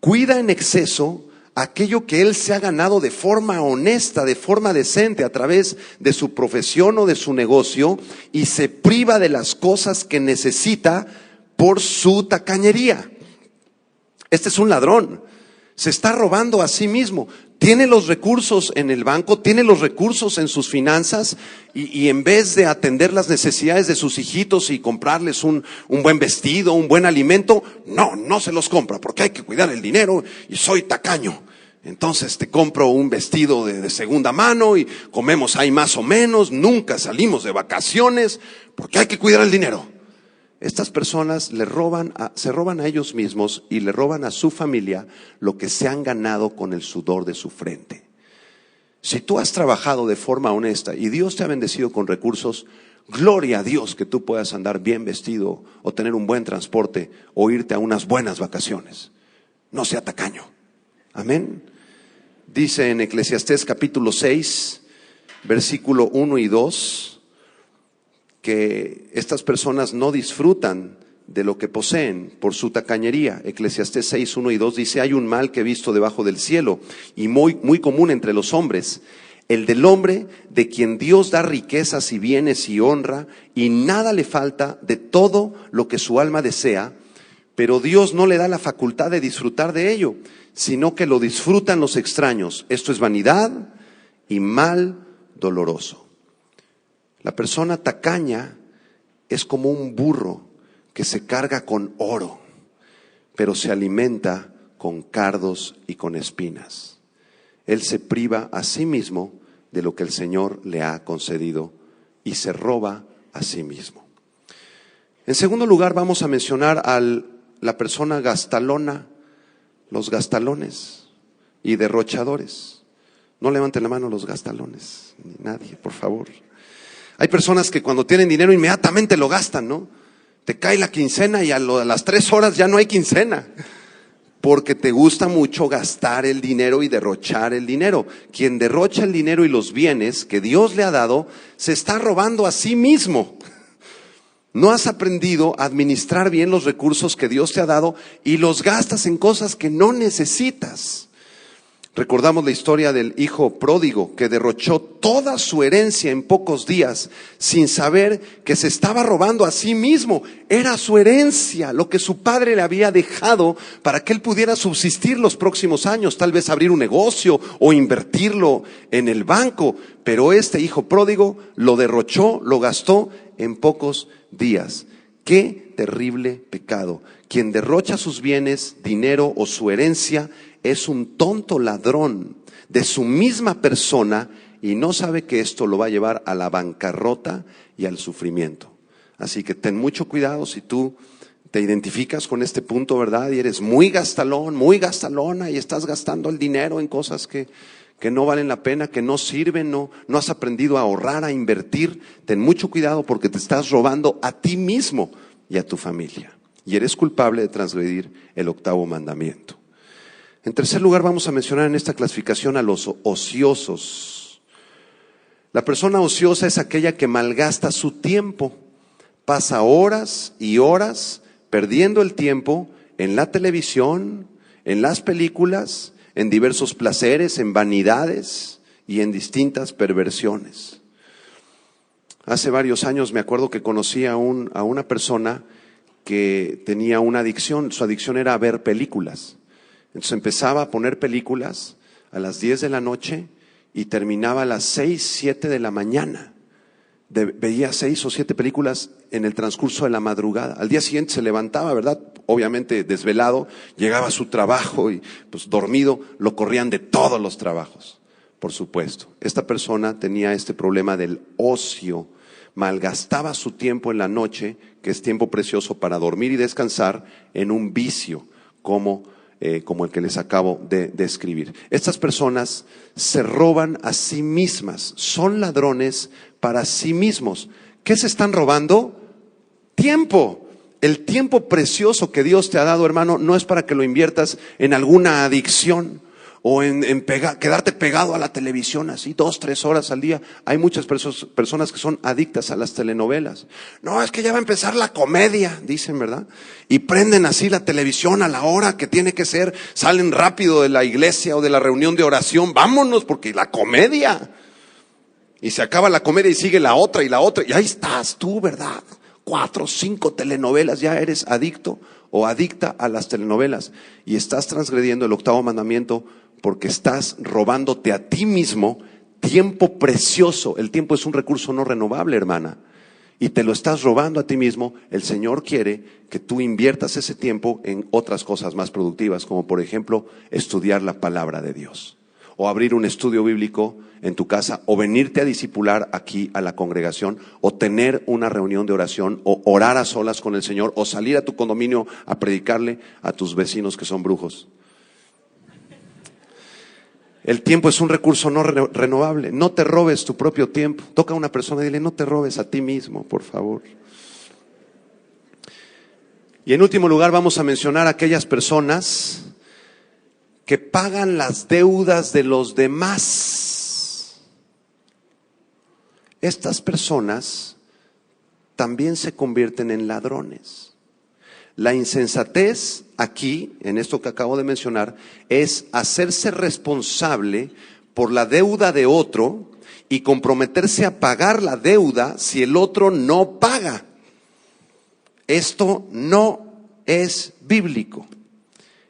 Cuida en exceso aquello que él se ha ganado de forma honesta, de forma decente, a través de su profesión o de su negocio, y se priva de las cosas que necesita por su tacañería. Este es un ladrón. Se está robando a sí mismo. Tiene los recursos en el banco, tiene los recursos en sus finanzas, y en vez de atender las necesidades de sus hijitos y comprarles un buen vestido, un buen alimento, no se los compra porque hay que cuidar el dinero y soy tacaño. Entonces te compro un vestido de segunda mano y comemos ahí más o menos, nunca salimos de vacaciones porque hay que cuidar el dinero. Estas personas se roban a ellos mismos y le roban a su familia lo que se han ganado con el sudor de su frente. Si tú has trabajado de forma honesta y Dios te ha bendecido con recursos, gloria a Dios que tú puedas andar bien vestido o tener un buen transporte o irte a unas buenas vacaciones. No sea tacaño. Amén. Dice en Eclesiastés capítulo 6, versículo 1 y 2, que estas personas no disfrutan de lo que poseen por su tacañería. Eclesiastés 6, 1 y 2 dice: hay un mal que he visto debajo del cielo y muy común entre los hombres, el del hombre de quien Dios da riquezas y bienes y honra, y nada le falta de todo lo que su alma desea, pero Dios no le da la facultad de disfrutar de ello, sino que lo disfrutan los extraños. Esto es vanidad y mal doloroso. La persona tacaña es como un burro que se carga con oro, pero se alimenta con cardos y con espinas. Él se priva a sí mismo de lo que el Señor le ha concedido y se roba a sí mismo. En segundo lugar, vamos a mencionar a la persona gastalona, los gastalones y derrochadores. No levanten la mano los gastalones, ni nadie, por favor. Hay personas que cuando tienen dinero inmediatamente lo gastan, ¿no? Te cae la quincena y a las 3 horas ya no hay quincena. porque te gusta mucho gastar el dinero y derrochar el dinero. Quien derrocha el dinero y los bienes que Dios le ha dado, se está robando a sí mismo. No has aprendido a administrar bien los recursos que Dios te ha dado y los gastas en cosas que no necesitas. Recordamos la historia del hijo pródigo que derrochó toda su herencia en pocos días sin saber que se estaba robando a sí mismo. Era su herencia, lo que su padre le había dejado para que él pudiera subsistir los próximos años, tal vez abrir un negocio o invertirlo en el banco. Pero este hijo pródigo lo derrochó, lo gastó en pocos días. ¡Qué terrible pecado! Quien derrocha sus bienes, dinero o su herencia es un tonto ladrón de su misma persona y no sabe que esto lo va a llevar a la bancarrota y al sufrimiento. Así que ten mucho cuidado si tú te identificas con este punto, ¿verdad? Y eres muy gastalón, muy gastalona y estás gastando el dinero en cosas que no valen la pena, que no sirven, no has aprendido a ahorrar, a invertir. Ten mucho cuidado porque te estás robando a ti mismo y a tu familia. Y eres culpable de transgredir el 8º mandamiento. En tercer lugar, vamos a mencionar en esta clasificación a los ociosos. La persona ociosa es aquella que malgasta su tiempo. Pasa horas y horas perdiendo el tiempo en la televisión, en las películas, en diversos placeres, en vanidades y en distintas perversiones. Hace varios años me acuerdo que conocí a una persona que tenía una adicción. Su adicción era a ver películas. Entonces empezaba a poner películas a las 10 de la noche y terminaba a las 6, 7 de la mañana. Veía 6 o 7 películas en el transcurso de la madrugada. Al día siguiente se levantaba, ¿verdad? Obviamente desvelado, llegaba a su trabajo y pues dormido, lo corrían de todos los trabajos, por supuesto. Esta persona tenía este problema del ocio, malgastaba su tiempo en la noche, que es tiempo precioso para dormir y descansar, en un vicio como el que les acabo de describir. Estas personas se roban a sí mismas, son ladrones para sí mismos. ¿Qué se están robando? Tiempo. El tiempo precioso que Dios te ha dado, hermano, no es para que lo inviertas en alguna adicción o en quedarte pegado a la televisión así 2, 3 horas al día. Hay muchas personas que son adictas a las telenovelas. No, es que ya va a empezar la comedia, dicen, ¿verdad? Y prenden así la televisión a la hora que tiene que ser, salen rápido de la iglesia o de la reunión de oración, vámonos porque la comedia. Y se acaba la comedia y sigue la otra, y ahí estás tú, ¿verdad? 4, 5 telenovelas, ya eres adicto o adicta a las telenovelas y estás transgrediendo el 8º mandamiento porque estás robándote a ti mismo tiempo precioso. El tiempo es un recurso no renovable, hermana, y te lo estás robando a ti mismo. El Señor quiere que tú inviertas ese tiempo en otras cosas más productivas, como por ejemplo estudiar la palabra de Dios, o abrir un estudio bíblico en tu casa, o venirte a discipular aquí a la congregación, o tener una reunión de oración, o orar a solas con el Señor, o salir a tu condominio a predicarle a tus vecinos que son brujos. El tiempo es un recurso no renovable. No te robes tu propio tiempo. Toca a una persona y dile, no te robes a ti mismo, por favor. Y en último lugar vamos a mencionar a aquellas personas que pagan las deudas de los demás. Estas personas también se convierten en ladrones. La insensatez aquí, en esto que acabo de mencionar, es hacerse responsable por la deuda de otro y comprometerse a pagar la deuda si el otro no paga. Esto no es bíblico.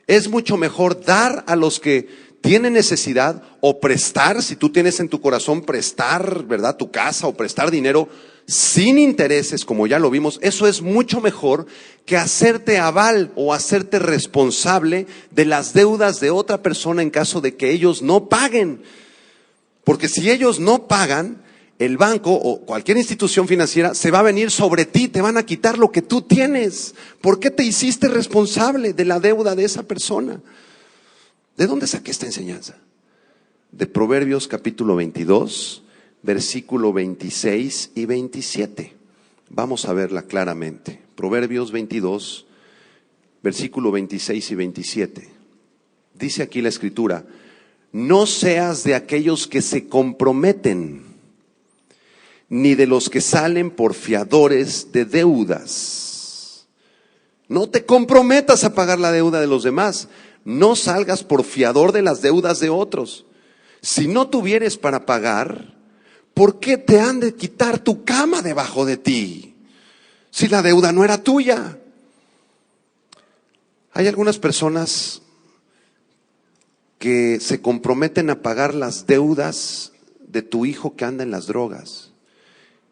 Es mucho mejor dar a los que tienen necesidad o prestar, si tú tienes en tu corazón prestar, ¿verdad?, tu casa o prestar dinero sin intereses, como ya lo vimos. Eso es mucho mejor que hacerte aval o hacerte responsable de las deudas de otra persona en caso de que ellos no paguen. Porque si ellos no pagan, el banco o cualquier institución financiera se va a venir sobre ti, te van a quitar lo que tú tienes. ¿Por qué te hiciste responsable de la deuda de esa persona? ¿De dónde saqué esta enseñanza? De Proverbios capítulo 22, versículo 26 y 27. Vamos a verla claramente. Proverbios 22, versículo 26 y 27. Dice aquí la Escritura: no seas de aquellos que se comprometen, ni de los que salen por fiadores de deudas. No te comprometas a pagar la deuda de los demás. No salgas por fiador de las deudas de otros. Si no tuvieres para pagar, ¿por qué te han de quitar tu cama debajo de ti? Si la deuda no era tuya. Hay algunas personas que se comprometen a pagar las deudas de tu hijo que anda en las drogas.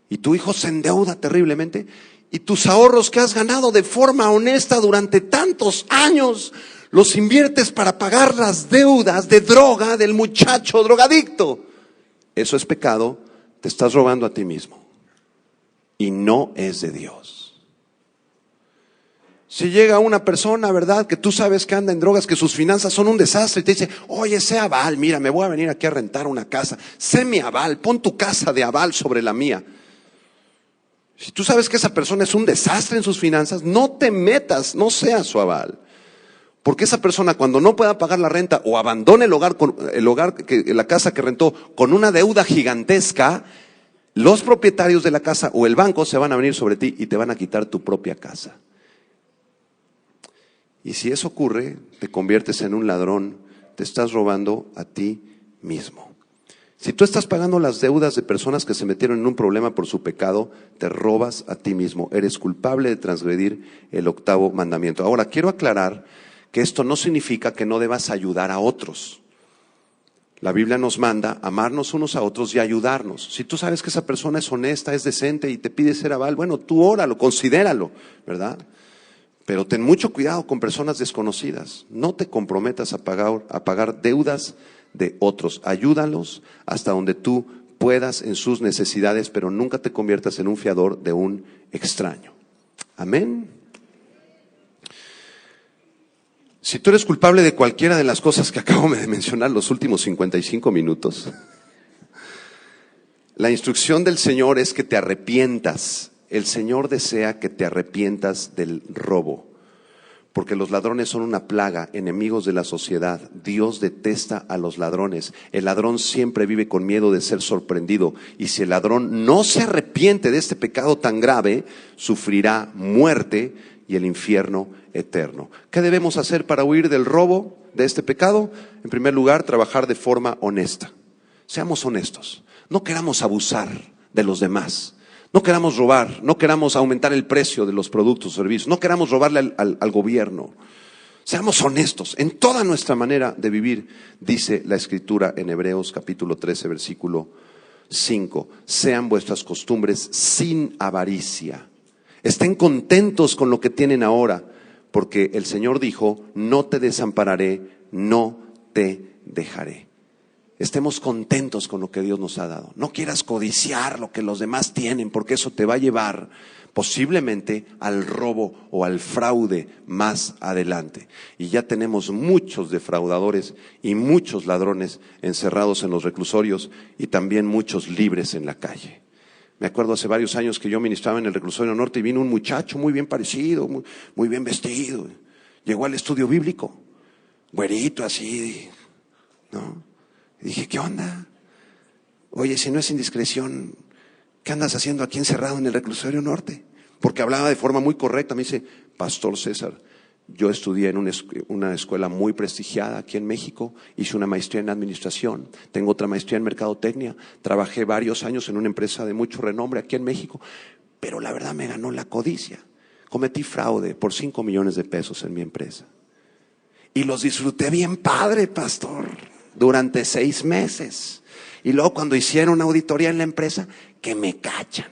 Y tu hijo se endeuda terriblemente. Y tus ahorros que has ganado de forma honesta durante tantos años, los inviertes para pagar las deudas de droga del muchacho drogadicto. Eso es pecado, te estás robando a ti mismo. Y no es de Dios. Si llega una persona, ¿verdad?, que tú sabes que anda en drogas, que sus finanzas son un desastre, y te dice: oye, sé aval, mira, me voy a venir aquí a rentar una casa, sé mi aval, pon tu casa de aval sobre la mía. Si tú sabes que esa persona es un desastre en sus finanzas, no te metas, no seas su aval. Porque esa persona, cuando no pueda pagar la renta o abandone la casa que rentó con una deuda gigantesca, los propietarios de la casa o el banco se van a venir sobre ti y te van a quitar tu propia casa. Y si eso ocurre, te conviertes en un ladrón, te estás robando a ti mismo. Si tú estás pagando las deudas de personas que se metieron en un problema por su pecado, te robas a ti mismo. Eres culpable de transgredir el 8º mandamiento. Ahora, quiero aclarar que esto no significa que no debas ayudar a otros. La Biblia nos manda amarnos unos a otros y ayudarnos. Si tú sabes que esa persona es honesta, es decente y te pide ser aval, bueno, tú óralo, considéralo, ¿verdad? Pero ten mucho cuidado con personas desconocidas. No te comprometas a pagar deudas de otros. Ayúdalos hasta donde tú puedas en sus necesidades, pero nunca te conviertas en un fiador de un extraño. Amén. Si tú eres culpable de cualquiera de las cosas que acabo de mencionar los últimos 55 minutos, la instrucción del Señor es que te arrepientas. El Señor desea que te arrepientas del robo, porque los ladrones son una plaga, enemigos de la sociedad. Dios detesta a los ladrones. El ladrón siempre vive con miedo de ser sorprendido, y si el ladrón no se arrepiente de este pecado tan grave, sufrirá muerte y el infierno eterno. ¿Qué debemos hacer para huir del robo, de este pecado? En primer lugar, trabajar de forma honesta. Seamos honestos. No queramos abusar de los demás. No queramos robar, no queramos aumentar el precio de los productos o servicios, no queramos robarle al gobierno. Seamos honestos en toda nuestra manera de vivir. Dice la Escritura en Hebreos capítulo 13, versículo 5. Sean vuestras costumbres sin avaricia. Estén contentos con lo que tienen ahora, porque el Señor dijo: no te desampararé, no te dejaré. Estemos contentos con lo que Dios nos ha dado. No quieras codiciar lo que los demás tienen, porque eso te va a llevar posiblemente al robo o al fraude más adelante. Y ya tenemos muchos defraudadores y muchos ladrones encerrados en los reclusorios, y también muchos libres en la calle. Me acuerdo hace varios años que yo ministraba en el reclusorio norte y vino un muchacho muy bien parecido, muy bien vestido. Llegó al estudio bíblico, güerito así, ¿no? Y dije: ¿qué onda? Oye, si no es indiscreción, ¿qué andas haciendo aquí encerrado en el reclusorio norte? Porque hablaba de forma muy correcta. Me dice: Pastor César, yo estudié en una escuela muy prestigiada aquí en México, hice una maestría en administración, tengo otra maestría en mercadotecnia, trabajé varios años en una empresa de mucho renombre aquí en México, pero la verdad me ganó la codicia. Cometí fraude por 5 millones de pesos en mi empresa. Y los disfruté bien padre, pastor, durante 6 meses. Y luego cuando hicieron una auditoría en la empresa, que me cachan.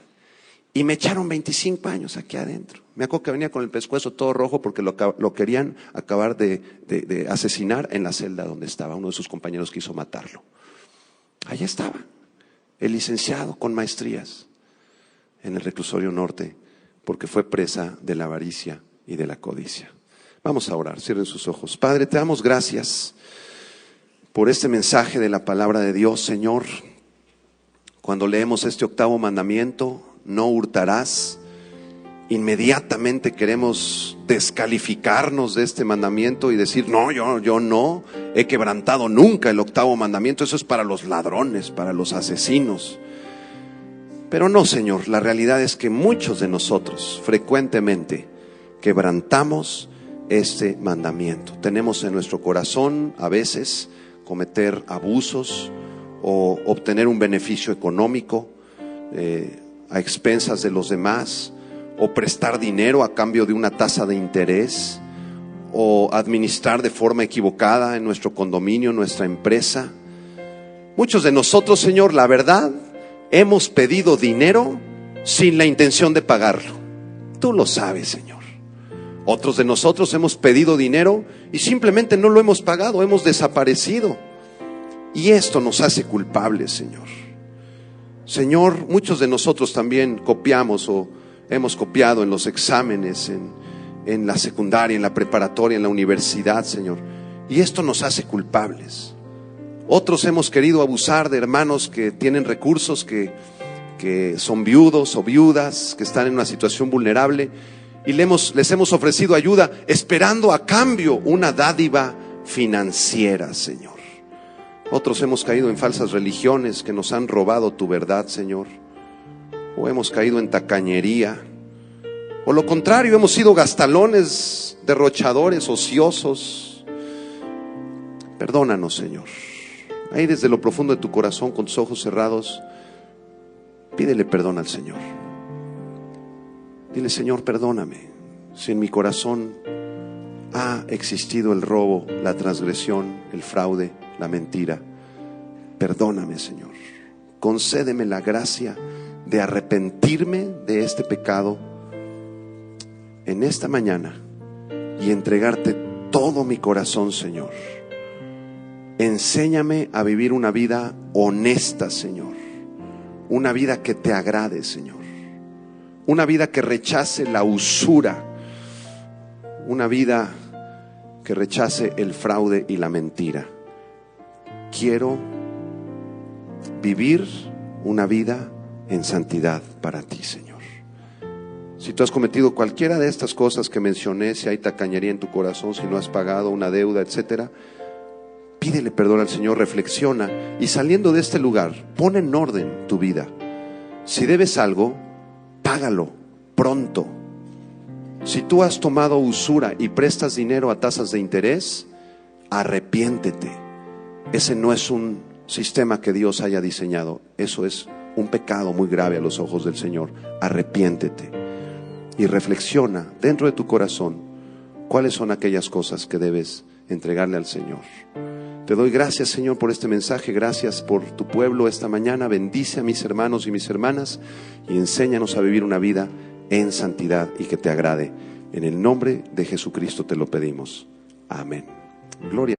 Y me echaron 25 años aquí adentro. Me acuerdo que venía con el pescuezo todo rojo porque lo querían acabar de asesinar en la celda donde estaba. Uno de sus compañeros quiso matarlo. Allá estaba, el licenciado con maestrías en el reclusorio norte, porque fue presa de la avaricia y de la codicia. Vamos a orar, cierren sus ojos. Padre, te damos gracias por este mensaje de la palabra de Dios, Señor. Cuando leemos este 8º mandamiento: no hurtarás, inmediatamente queremos descalificarnos de este mandamiento y decir, no, yo no he quebrantado nunca el 8º mandamiento, eso es para los ladrones, para los asesinos. Pero no, Señor, la realidad es que muchos de nosotros frecuentemente quebrantamos este mandamiento. Tenemos en nuestro corazón a veces cometer abusos o obtener un beneficio económico a expensas de los demás, o prestar dinero a cambio de una tasa de interés, o administrar de forma equivocada en nuestro condominio, nuestra empresa. Muchos de nosotros, Señor, la verdad, hemos pedido dinero sin la intención de pagarlo. Tú lo sabes, Señor. Otros de nosotros hemos pedido dinero y simplemente no lo hemos pagado, hemos desaparecido. Y esto nos hace culpables, Señor. Señor, muchos de nosotros también copiamos o hemos copiado en los exámenes, en la secundaria, en la preparatoria, en la universidad, Señor. Y esto nos hace culpables. Otros hemos querido abusar de hermanos que tienen recursos, que son viudos o viudas, que están en una situación vulnerable, y les hemos ofrecido ayuda esperando a cambio una dádiva financiera, Señor. Otros hemos caído en falsas religiones que nos han robado tu verdad, Señor. O hemos caído en tacañería, o lo contrario, hemos sido gastalones, derrochadores, ociosos. Perdónanos, Señor. Ahí desde lo profundo de tu corazón, con tus ojos cerrados, pídele perdón al Señor. Dile, Señor, perdóname si en mi corazón ha existido el robo, la transgresión, el fraude, la mentira. Perdóname, Señor. Concédeme la gracia de arrepentirme de este pecado en esta mañana y entregarte todo mi corazón, Señor. Enséñame a vivir una vida honesta, Señor. Una vida que te agrade, Señor. Una vida que rechace la usura. Una vida que rechace el fraude y la mentira. Quiero vivir una vida en santidad para ti, Señor. Si tú has cometido cualquiera de estas cosas que mencioné, si hay tacañería en tu corazón, si no has pagado una deuda, etcétera, pídele perdón al Señor, reflexiona y saliendo de este lugar, pon en orden tu vida. Si debes algo, págalo pronto. Si tú has tomado usura y prestas dinero a tasas de interés, arrepiéntete. Ese no es un sistema que Dios haya diseñado. Eso es un pecado muy grave a los ojos del Señor. Arrepiéntete y reflexiona dentro de tu corazón cuáles son aquellas cosas que debes entregarle al Señor. Te doy gracias, Señor, por este mensaje. Gracias por tu pueblo esta mañana. Bendice a mis hermanos y mis hermanas y enséñanos a vivir una vida en santidad y que te agrade. En el nombre de Jesucristo te lo pedimos. Amén. Gloria.